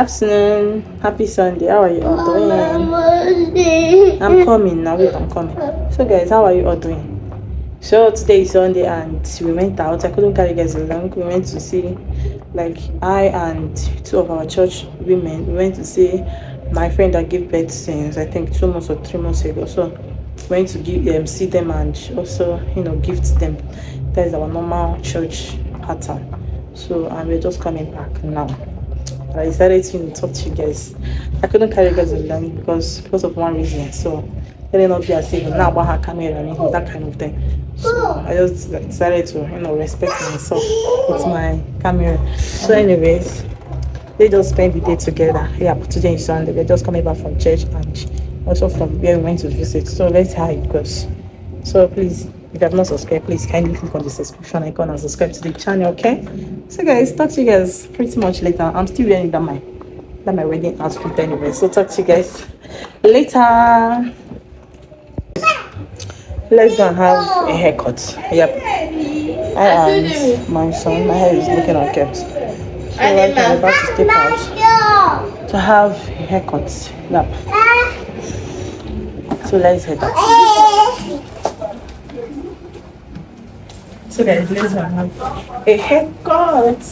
afternoon. Happy Sunday. How are you all doing? I'm coming now. Wait, I'm coming. So guys, how are you all doing? So today is Sunday and we went out. I couldn't carry you guys along. We went to see, like, I and two of our church women, we went to see my friend that gave birth since I think 2 months or 3 months ago. So we went to give them, see them, and also, you know, gift them. That is our normal church pattern. So and we're just coming back now. I decided to talk to you guys. I couldn't carry you guys along because of one reason. So let it not be as if now about her camera and that kind of thing. So I just decided to, you know, respect myself with my camera. So anyways, they just spent the day together. Yeah, today is Sunday. We're just coming back from church and also from where we went to visit. So let's see how it goes. So please, if you have not subscribed, please kindly click on the subscription icon and subscribe to the channel, okay? So guys, talk to you guys pretty much later. I'm still wearing that my wedding outfit anyway. So talk to you guys later. Let's go and have a haircut. Yep. I and my son, my hair is looking unkempt. So right now we're about to step out to have a haircut. Yep. So let's head out. So guys, let's go and have a haircut.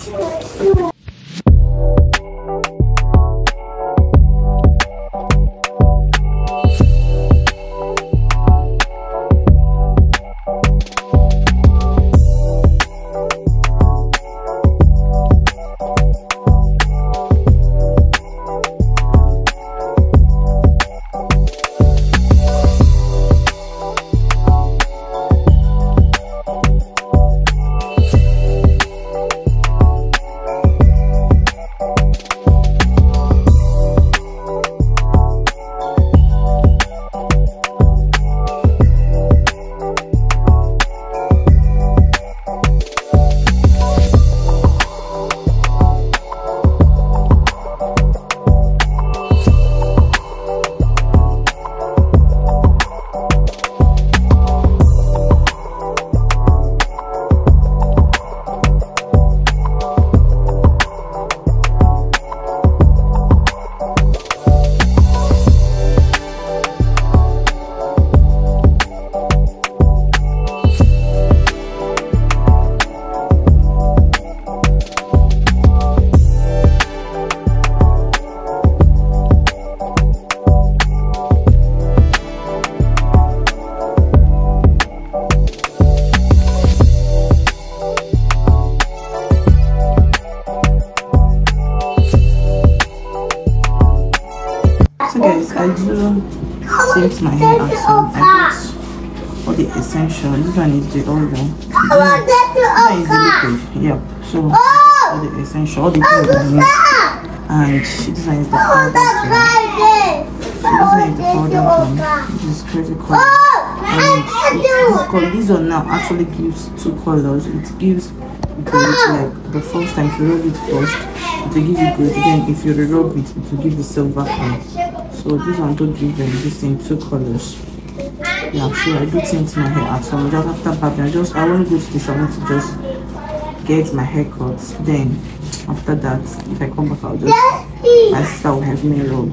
Guys, I do take my hair out, so I put all the essential. This one is the oil. This one is the liquid. Yep. So all the essential, all the things I need. And this one is the powder. So this one is the powder one. This is critical. And this one now actually gives 2 colors. It gives good, like the first time if you rub it first, it will give you good. Then if you re-rub it, it will give you silver color. So this one don't give them this in 2 colors. Yeah, so I do tint my hair out. So I'm just after barbing, I want to go to the salon to just get my hair cut. Then after that, if I come back, I'll just my sister will have me roll.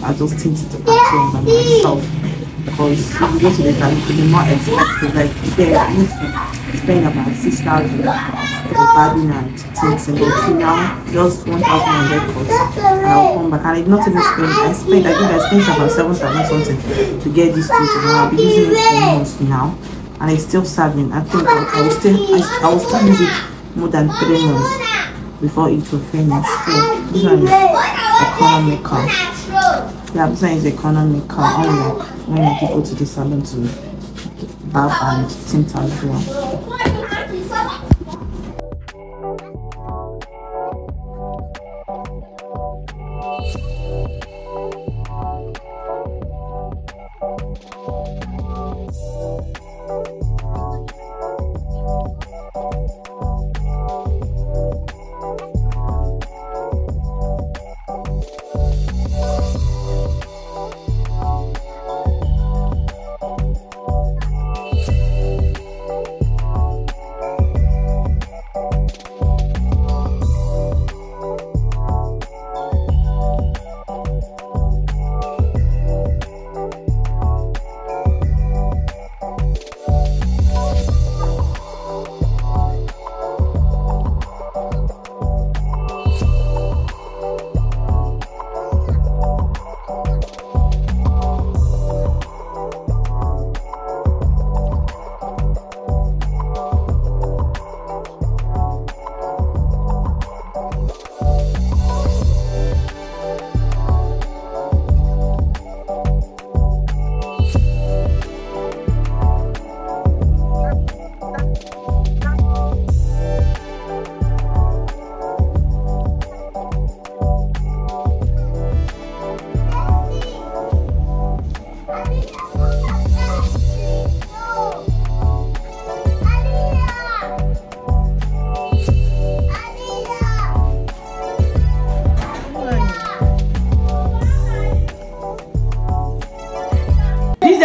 I'll just tint it at home by myself. Because if you go to the salon, it will be more expensive. Like there, I need to spend about 6,000 for barbing and tinting. But now just 1,000 on hair cut. And I'll come back. And I did not even spend. I think I spent about 7,000 something to get this tinted. And I'll be using it for months now, and it's still serving. I think I will still use it more than 3 months before it will finish. So this one is economical. Yeah, this one is economical. Unlike when I go to the salon to barb and tint as well.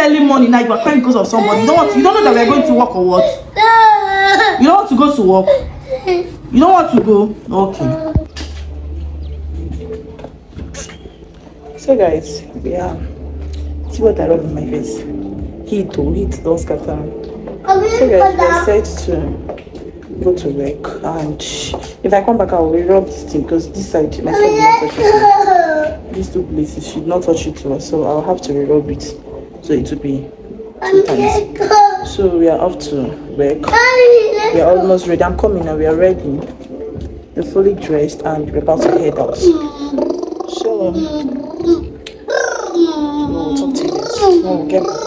early morning now you are crying because of somebody. You don't know that we are going to work or what? You don't want to go to work? You don't want to go? Okay. So guys, yeah. See what I rub in my face? Heat don't scatter. So guys, we are set to go to work, and if I come back I will rub this thing because this side my son will not touch it. These two places should not touch it too, so I'll have to re-rub it, so it will be 2 times. So we are off to work. We are almost ready. I'm coming now. We are ready. We're fully dressed and we're about to head out. So we'll talk to you guys when we get back.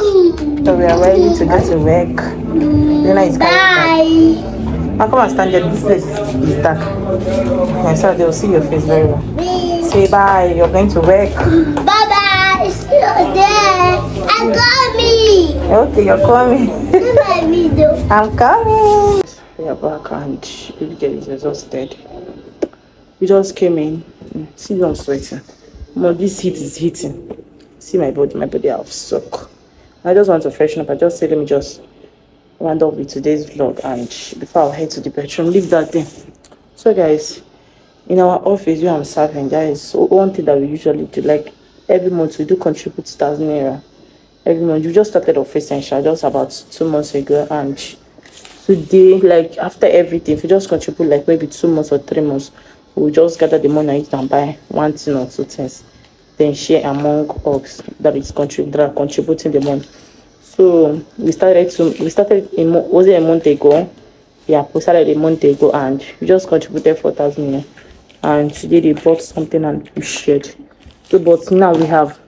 So we are ready to go to work. Lena is coming. I'll come and stand there. This place is dark. Okay, so they'll see your face very well. Say bye. You're going to work. Bye bye. See you there. I'm coming. Okay, you're coming. I'm coming. We are back and baby girl is exhausted. We just came in. See, I'm sweating. Mom, this heat is hitting. See my body half suck. I just want to freshen up. I just said let me just round up with today's vlog, and before I head to the bedroom, leave that thing. So guys, in our office where I'm serving, there is one thing that we usually do. Like every month we do contribute 1,000 naira. Every month. We just started off essential just about 2 months ago, and today, like after everything, if we just contribute like maybe 2 months or 3 months, we'll just gather the money and buy 1 thing or 2 things, then share among us that are contributing the money. So we started was it a month ago? Yeah, we started a month ago, and we just contributed 4,000, and today they bought something and we shared. So but now we have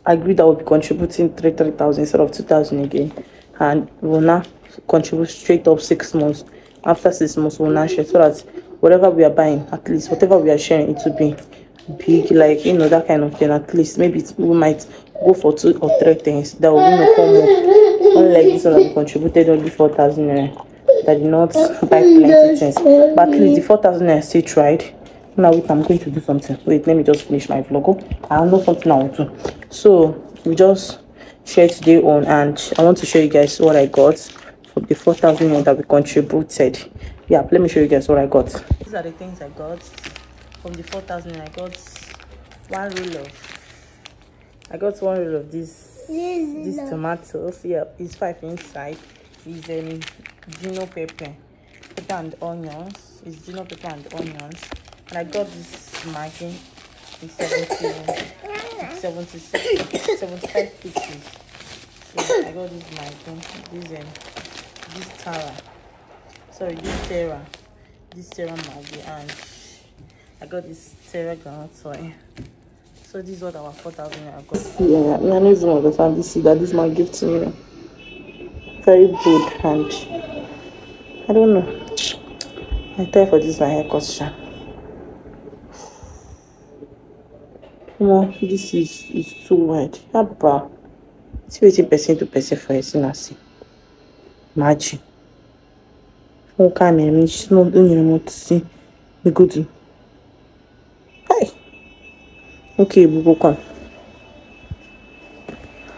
agreed that we'll be contributing 3,000 instead of 2,000 again, and we'll now contribute straight up 6 months. After 6 months we'll now share, so that whatever we are buying, at least whatever we are sharing, it will be big, like that kind of thing. At least maybe we might go for 2 or 3 things that will come up. Unlike this one that we contributed only 4,000 that did not buy plenty things, but at least the 4,000 still tried. Now wait, I'm going to do something. Wait, let me just finish my vlog. I know something I want to. So we just shared today on, and I want to show you guys what I got from the 4,000 that we contributed. Yeah, let me show you guys what I got. These are the things I got from the 4,000. I got one roll of this tomatoes. Yeah, it's 5 inside. It's Gino pepper and onions. It's Gino pepper and onions. And I got this Maggi. It's 75 pieces. So I got this Maggi, this Terra Maggi, and I got this Terra ground soy. So this is what our 4,000 I got. Yeah, I don't even understand this. That this is my gift to me. Very good, and I don't know. I tell for this my haircut. No, this is too wide. Abba. See what person to person for a sinner. Imagine. Oh, come here. She's not doing what to see. We go to. Hi. Okay, we will come.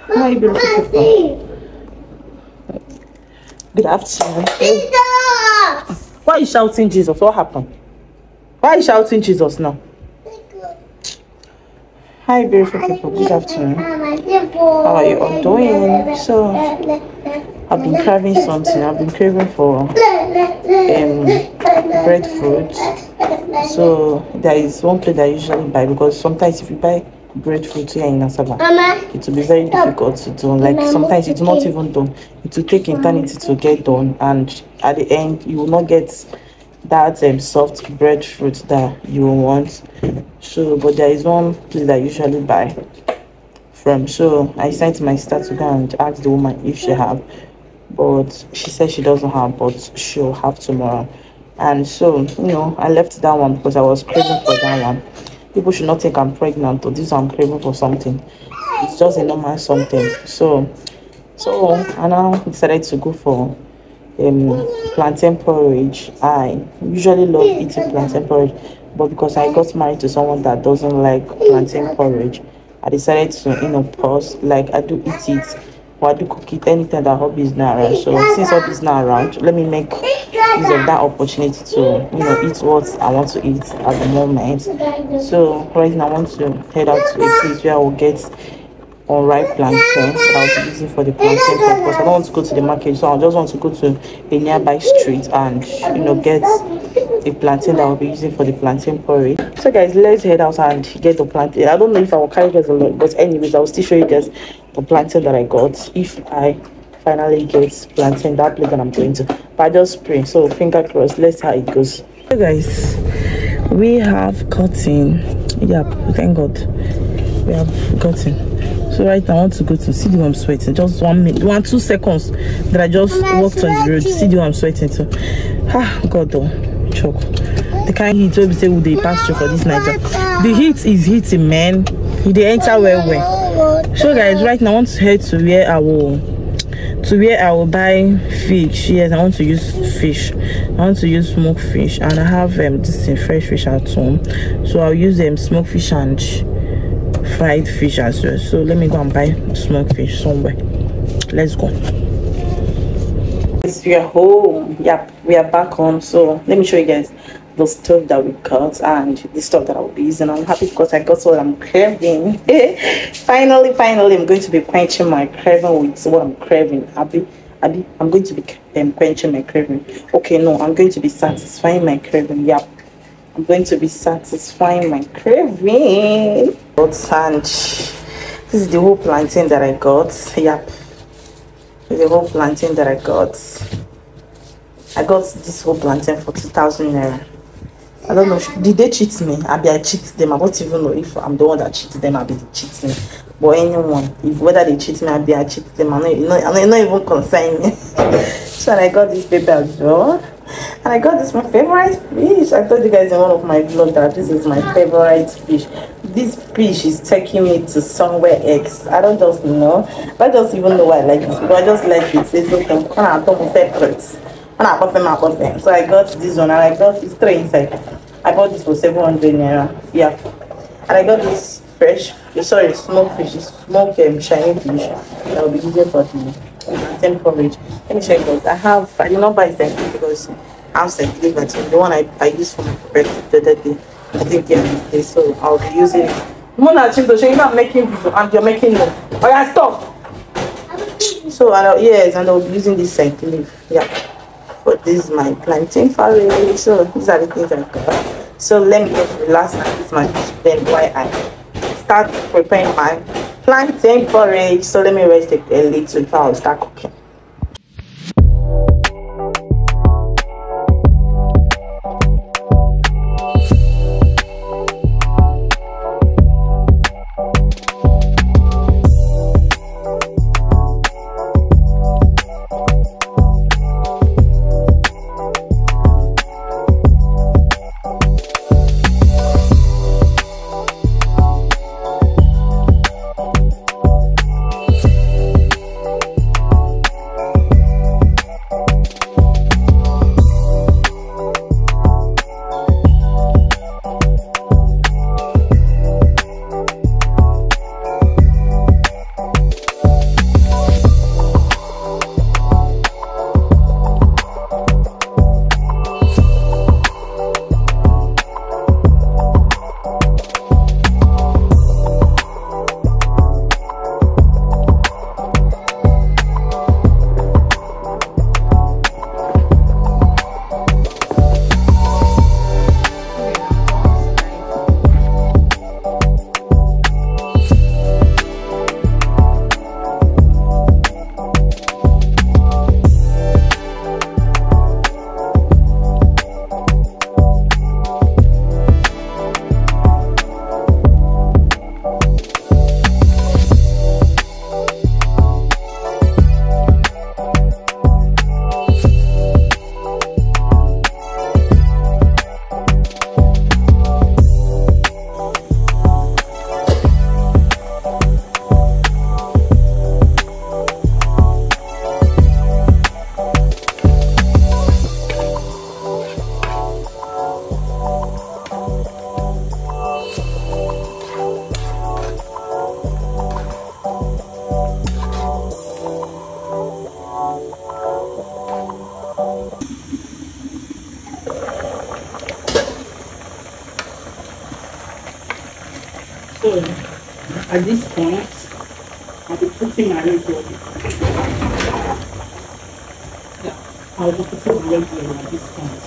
Hi, beautiful people. Good afternoon. Jesus! Why are you shouting Jesus? What happened? Why are you shouting Jesus now? Hi, beautiful people. Good afternoon. How are you all doing? So, I've been craving something. I've been craving for breadfruit. So, there is one place that I usually buy, because sometimes if you buy breadfruit here in Asaba, it will be very difficult to do. Like sometimes it's not even done. It will take eternity to get done, and at the end you will not get that soft breadfruit that you want. So but there is one place that I usually buy from. So I sent my sister to go and ask the woman if she have, but she said she doesn't have, but she'll have tomorrow. And so I left that one because I was craving for that one. People should not think I'm pregnant or this I'm craving for something. It's just a normal something. So I now decided to go for plantain porridge. I usually love eating plantain porridge, but because I got married to someone that doesn't like plantain porridge, I decided to pause. Like I do eat it or I do cook it anytime that hubby is not around. So since hubby is not around, let me make use of that opportunity to, you know, eat what I want to eat at the moment. So right now I want to head out to a place where I will get unripe plantain that I'll be using for the plantain because I don't want to go to the market, so I just want to go to a nearby street and, you know, get a plantain that I'll be using for the plantain porridge. So guys, let's head out and get the plantain. I don't know if I will carry guys a lot, but anyways, I'll still show you guys the plantain that I got if I finally get plantain that place that I'm going to. But I just pray, so finger crossed. Let's see how it goes. So guys, we have gotten, yep, thank God we have gotten. So right now I want to go to see the way I'm sweating. Just 1 minute, 2 seconds that I just walked on the road. See the way I'm sweating too. Ah, God though, choke. The kind of heat we say would they pass through for this night. The heat is hitting, man. They enter well. So guys, right now I want to head to where I will buy fish. Yes, I want to use fish. I want to use smoked fish, and I have this fresh fish at home. So I'll use smoked fish and fried fish as well. So let me go and buy smoked fish somewhere. Let's go. We are home. Yep, we are back home. So let me show you guys the stuff that we got and the stuff that I'll be using. I'm happy because I got what I'm craving. finally I'm going to be quenching my craving with what I'm craving. I'm going to be quenching my craving. Okay, no, I'm going to be satisfying my craving. Yep, I'm going to be satisfying my craving. And this is the whole plantain that I got. Yep, the whole plantain that I got. I got this whole plantain for 2,000 naira. I don't know, did they cheat me? I cheat them. I don't even know if I'm the one that cheats them. They cheat me. But anyone, whether they cheat me, I cheat them. I not even concern me. So I got this paper as well. And I got this my favorite fish. I told you guys in one of my vlogs that this is my favorite fish. This fish is taking me to somewhere else. I don't just know. I don't even know why I like this. But I just like it. It's okay. So I got this one, and I got this 3 inside. I bought this for 700 naira. Yeah. And I got this fresh, sorry, smoked fish, smoked shiny fish that I'll be using for the plantain porridge. Let me show you guys. I did not buy it because I'm saying but the one I used for my birthday the other day. I think yeah, so I'll be using it. Mona Chinto, show you I'm making video and you're making it. Oh yeah, stop. So yes, and I'll be using this scent leaf. Yeah. But this is my plantain porridge. So these are the things I got. So let me just relax and eat my fish. Then why I start preparing my plantain porridge. So let me rest a little before I'll start cooking. So at this point, I'll be putting my leg on. Yeah, I'll be putting my leg on at this point.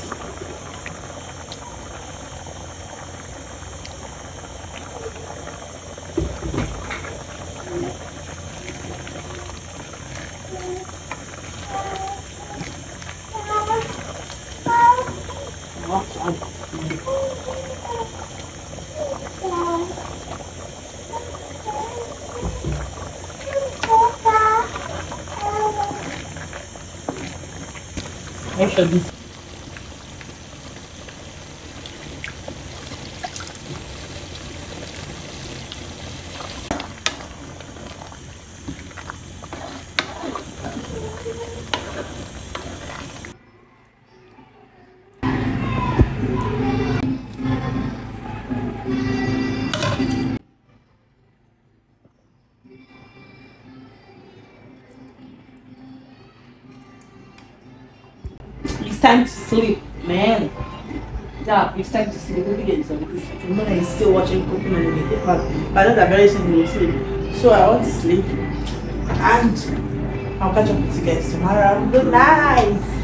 Actually, it's time to sleep, man. Yeah, it's time to sleep. Let me get some because I'm not still watching cooking and but I know that very soon you will sleep. So I want to sleep and I'll catch up with you guys tomorrow. Good night.